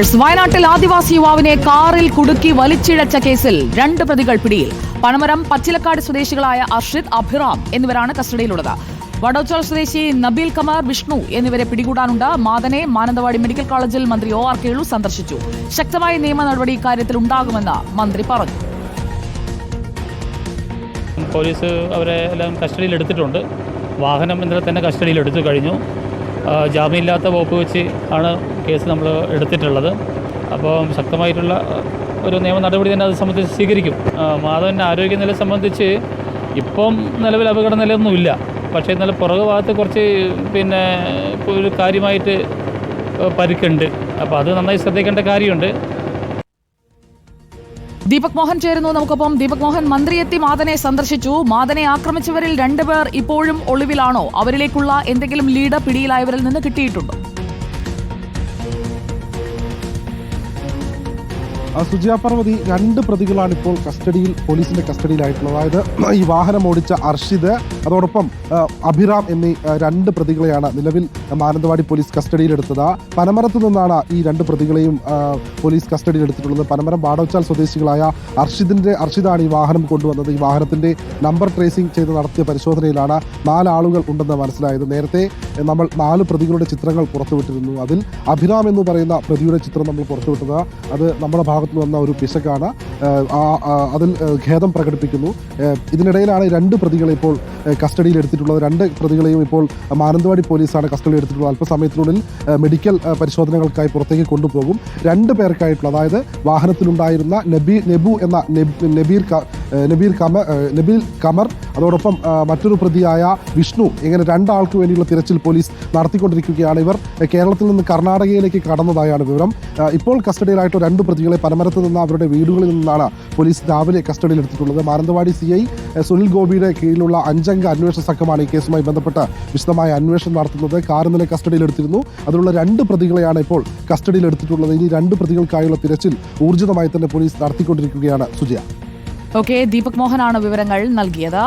വയനാട്ടിൽ ആദിവാസി യുവാവിനെ കാറിൽ കുടുക്കി വലിച്ചിഴച്ച കേസിൽ 2 പ്രതികൾ പിടിയിൽ. പനമരം പച്ചിലക്കാട് സ്വദേശികളായ അർഷിദ്, അഭിറാം എന്നിവരാണ് കസ്റ്റഡിയിലുള്ളത്. വടോച്ചൽ സ്വദേശി നബീൽ കമർ, വിഷ്ണു എന്നിവരെ പിടികൂടാനുണ്ട്. മാതനെ മാനന്തവാടി മെഡിക്കൽ കോളേജിൽ മന്ത്രി OR കേളു സന്ദർശിച്ചു. ശക്തമായ നിയമ നടപടി ഇക്കാര്യത്തിൽ ഉണ്ടാകുമെന്ന് മന്ത്രി പറഞ്ഞു. പോലീസ് അവരെ എല്ലാം കസ്റ്റഡിയിൽ എടുത്തിട്ടുണ്ട്. വാഹനം ഇന്നലെ തന്നെ കസ്റ്റഡിയിൽ എടുത്തു കഴിഞ്ഞു. ജാമ്യമില്ലാത്ത വകുപ്പ് വെച്ച് ആണ് കേസ് നമ്മൾ എടുത്തിട്ടുള്ളത്. അപ്പോൾ ശക്തമായിട്ടുള്ള ഒരു നിയമ നടപടി തന്നെ അത് സംബന്ധിച്ച് സ്വീകരിക്കും. മാധവൻ്റെ ആരോഗ്യനില സംബന്ധിച്ച് ഇപ്പം നിലവിൽ അപകട നിലയൊന്നുമില്ല. പക്ഷേ ഇന്നലെ പുറകു ഭാഗത്ത് കുറച്ച് ഒരു കാര്യമായിട്ട് പരിക്കുണ്ട്. അപ്പോൾ അത് നന്നായി ശ്രദ്ധിക്കേണ്ട കാര്യമുണ്ട്. ദീപക് മോഹൻ ചേരുന്നു നമുക്കൊപ്പം. ദീപക് മോഹൻ, മന്ത്രിയെത്തി മാതനെ സന്ദർശിച്ചു. മാതനെ ആക്രമിച്ചവരിൽ 2 പേർ ഇപ്പോഴും ഒളിവിലാണോ? അവരിലേക്കുള്ള എന്തെങ്കിലും ലീഡ് പിടിയിലായവരിൽ നിന്ന് കിട്ടിയിട്ടുണ്ടോ? സുജിയ പാർവതി, 2 പ്രതികളാണ് ഇപ്പോൾ പോലീസിന്റെ കസ്റ്റഡിയിലായിട്ടുള്ളത്. അതായത് ഈ വാഹനം ഓടിച്ച അർഷിദ്, അതോടൊപ്പം അഭിറാം എന്നീ 2 പ്രതികളെയാണ് നിലവിൽ മാനന്തവാടി പോലീസ് കസ്റ്റഡിയിലെടുത്തത്. പനമരത്ത് നിന്നാണ് ഈ 2 പ്രതികളെയും പോലീസ് കസ്റ്റഡിയിലെടുത്തിട്ടുള്ളത്. പനമരം വാടോച്ചാൽ സ്വദേശികളായ അർഷിദാണ് ഈ വാഹനം കൊണ്ടുവന്നത്. ഈ വാഹനത്തിന്റെ നമ്പർ ട്രേസിംഗ് ചെയ്ത് നടത്തിയ പരിശോധനയിലാണ് 4 ആളുകൾ ഉണ്ടെന്ന് മനസ്സിലായത്. നേരത്തെ നമ്മൾ 4 പ്രതികളുടെ ചിത്രങ്ങൾ പുറത്തുവിട്ടിരുന്നു. അതിൽ അഭിറാം എന്ന് പറയുന്ന പ്രതിയുടെ ചിത്രം നമ്മൾ പുറത്തുവിട്ടത് അത് നമ്മുടെ ഭാഗത്ത് വന്ന ഒരു പിശകാണ്. അതിൽ ഖേദം പ്രകടിപ്പിക്കുന്നു. ഇതിനിടയിലാണ് 2 പ്രതികളെ ഇപ്പോൾ കസ്റ്റഡിയിൽ എടുത്തിട്ടുള്ളത്. 2 പ്രതികളെയും ഇപ്പോൾ മാനന്തവാടി പോലീസാണ് കസ്റ്റഡിയിൽ എടുത്തിട്ടുള്ളത്. അല്പസമയത്തിനുള്ളിൽ മെഡിക്കൽ പരിശോധനകൾക്കായി പുറത്തേക്ക് കൊണ്ടുപോകും. 2 പേർക്കായിട്ടുള്ള, അതായത് വാഹനത്തിലുണ്ടായിരുന്ന നബീൽ കമർ, അതോടൊപ്പം മറ്റൊരു പ്രതിയായ വിഷ്ണു, ഇങ്ങനെ 2 ആൾക്ക് വേണ്ടിയുള്ള തിരച്ചിൽ പോലീസ് നടത്തിക്കൊണ്ടിരിക്കുകയാണ്. ഇവർ കേരളത്തിൽ നിന്ന് കർണാടകയിലേക്ക് കടന്നതായാണ് വിവരം. ഇപ്പോൾ കസ്റ്റഡിയിലായിട്ട് 2 പ്രതികളെ പനമരത്ത് നിന്ന് അവരുടെ വീടുകളിൽ നിന്നാണ് പോലീസ് രാവിലെ കസ്റ്റഡിയിലെടുത്തിട്ടുള്ളത്. മാനന്തവാടി CI സുനിൽ ഗോപിയുടെ കീഴിലുള്ള 5-അംഗ അന്വേഷണ സംഘമാണ് ഈ കേസുമായി ബന്ധപ്പെട്ട് വിശദമായ അന്വേഷണം നടത്തുന്നത്. കാർ ഇന്നലെ കസ്റ്റഡിയിലെടുത്തിരുന്നു. അതിലുള്ള 2 പ്രതികളെയാണ് ഇപ്പോൾ കസ്റ്റഡിയിലെടുത്തിട്ടുള്ളത്. ഇനി 2 പ്രതികൾക്കായുള്ള തിരച്ചിൽ ഊർജിതമായി തന്നെ പോലീസ് നടത്തിക്കൊണ്ടിരിക്കുകയാണ്. സുജിയ. ഓക്കെ, ദീപക് മോഹനാണ് വിവരങ്ങൾ നൽകിയത്.